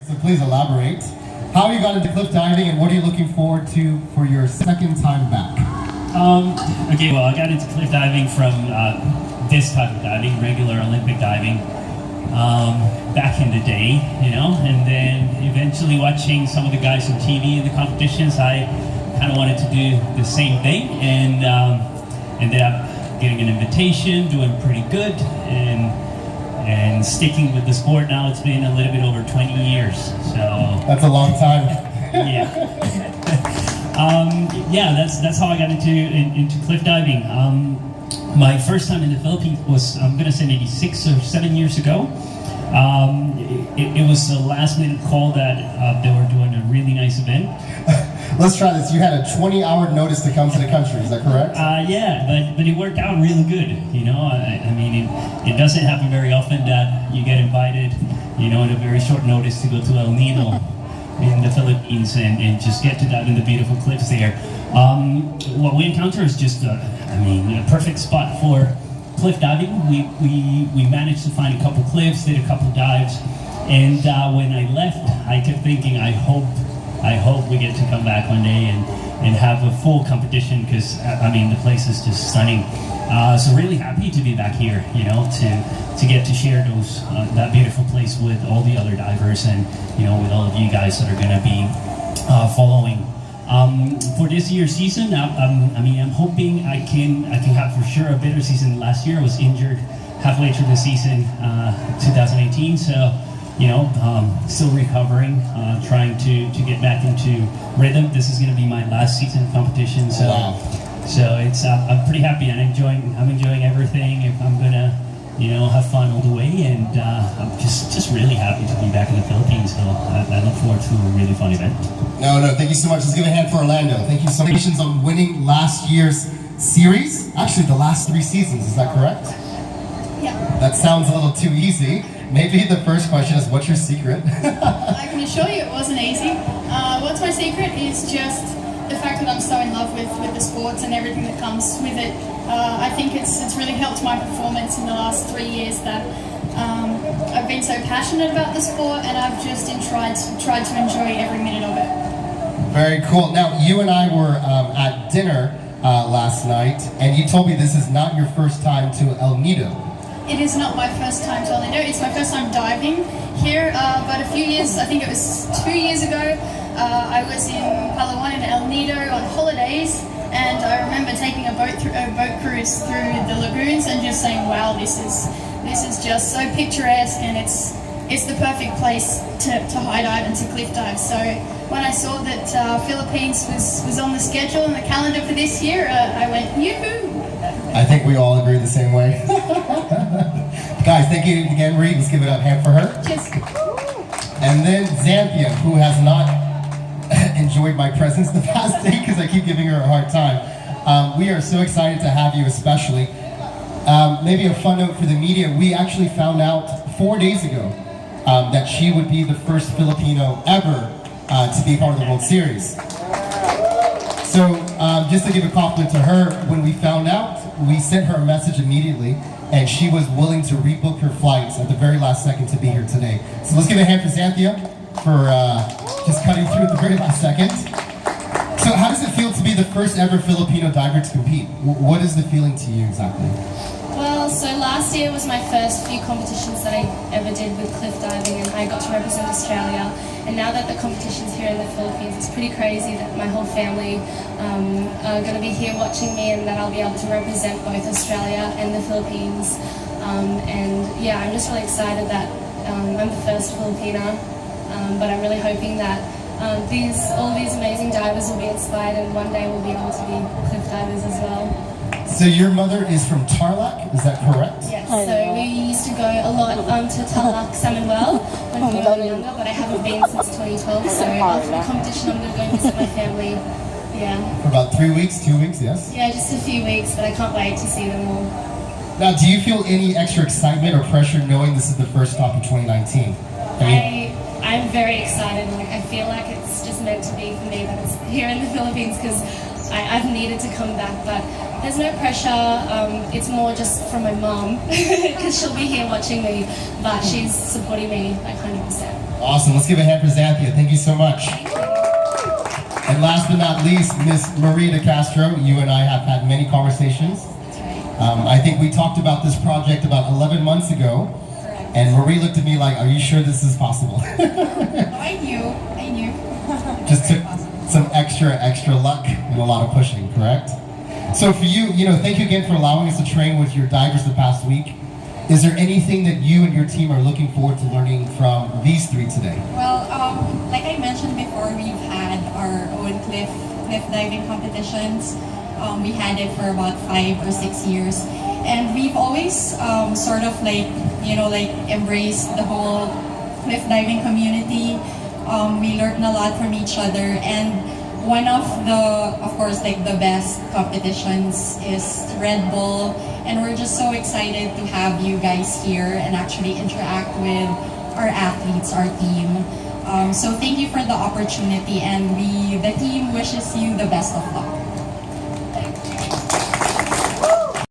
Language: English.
So please elaborate. How you got into cliff diving and what are you looking forward to for your second time back? Okay, well, I got into cliff diving from this type of diving, regular Olympic diving, back in the day, you know, and then eventually watching some of the guys on TV in the competitions, I kind of wanted to do the same thing, and ended up getting an invitation, doing pretty good, and sticking with the sport now. It's been a little bit over 20 years, so that's a long time. Yeah. Yeah, that's how I got into cliff diving. My first time in the Philippines was, I'm gonna say, maybe 6 or 7 years ago. It was a last minute call that they were doing a really nice event. Let's try this. You had a 20-hour notice to come to the country, is that correct? Yeah, but it worked out really good. You know, I mean, it doesn't happen very often that you get invited, you know, at a very short notice to go to El Nido in the Philippines and just get to dive in the beautiful cliffs there. What we encounter is just, a perfect spot for cliff diving. We managed to find a couple cliffs, did a couple dives, and when I left, I kept thinking, I hope we get to come back one day and have a full competition, because I mean the place is just stunning. So really happy to be back here, you know, to get to share that beautiful place with all the other divers and, you know, with all of you guys that are going to be following. For this year's season, I'm hoping I can have for sure a better season. Last year I was injured halfway through the season, 2018, so you know, still recovering, trying to get back into rhythm. This is going to be my last season of competition, so wow. So it's I'm pretty happy and I'm enjoying everything. If I'm gonna, you know, have fun all the way, and I'm just really happy to be back in the Philippines. So I look forward to a really fun event. No, thank you so much. Let's give a hand for Orlando. Thank you so much. Congratulations on winning last year's series. Actually, the last 3 seasons. Is that correct? Yeah. That sounds a little too easy. Maybe the first question is, what's your secret? I can assure you it wasn't easy. What's my secret is just the fact that I'm so in love with the sports and everything that comes with it. I think it's really helped my performance in the last 3 years that I've been so passionate about the sport, and I've just tried to enjoy every minute of it. Very cool. Now, you and I were at dinner last night, and you told me this is not your first time to El Nido. It is not my first time to El Nido. It's my first time diving here, but a few years, I think it was 2 years ago, I was in Palawan in El Nido on holidays, and I remember taking a boat cruise through the lagoons and just saying, wow, this is just so picturesque, and it's the perfect place to high dive and to cliff dive. So when I saw that Philippines was on the schedule and the calendar for this year, I went, yoo-hoo! I think we all agree the same way. Guys, thank you again, Reed. Let's give it up, hand for her. Cheers. And then Xanthia, who has not enjoyed my presence the past day because I keep giving her a hard time. We are so excited to have you, especially. Maybe a fun note for the media, we actually found out 4 days ago that she would be the first Filipino ever to be part of the World Series. So just to give a compliment to her, when we found out, we sent her a message immediately, and she was willing to rebook her flights at the very last second to be here today. So let's give a hand for Xanthia for just cutting through at the very last second. So how does it feel to be the first ever Filipino diver to compete? What is the feeling to you exactly? Well, so last year was my first few competitions that I ever did with cliff diving, and I got to represent Australia. And now that the competition's here in the Philippines, it's pretty crazy that my whole family are going to be here watching me, and that I'll be able to represent both Australia and the Philippines. And yeah, I'm just really excited that I'm the first Filipina, but I'm really hoping that all these amazing divers will be inspired, and one day we'll be able to be cliff divers as well. So your mother is from Tarlac, is that correct? Yes, so we used to go a lot to Tarlac Salmon Well when we were younger, but I haven't been since 2012, so after the competition I'm going to go visit my family, yeah. For about 3 weeks, 2 weeks, yes? Yeah, just a few weeks, but I can't wait to see them all. Now, do you feel any extra excitement or pressure knowing this is the first stop of 2019? I'm very excited. Like, I feel like it's just meant to be for me that it's here in the Philippines, because I've needed to come back, but there's no pressure. It's more just from my mom because she'll be here watching me, but she's supporting me like 100%. Awesome. Let's give a hand for Xanthia. Thank you so much. And last but not least, Miss Marie De Castro. You and I have had many conversations. That's right. I think we talked about this project about 11 months ago. Correct. And Marie looked at me like, are you sure this is possible? I knew. Just took some extra luck and a lot of pushing, correct? So for you, thank you again for allowing us to train with your divers the past week. Is there anything that you and your team are looking forward to learning from these three today? Well, like I mentioned before, we've had our own cliff diving competitions. We had it for about 5 or 6 years, and we've always sort of embraced the whole cliff diving community. We learned a lot from each other, and one of the best competitions is Red Bull, and we're just so excited to have you guys here and actually interact with our athletes, our team. So thank you for the opportunity, and the team wishes you the best of luck.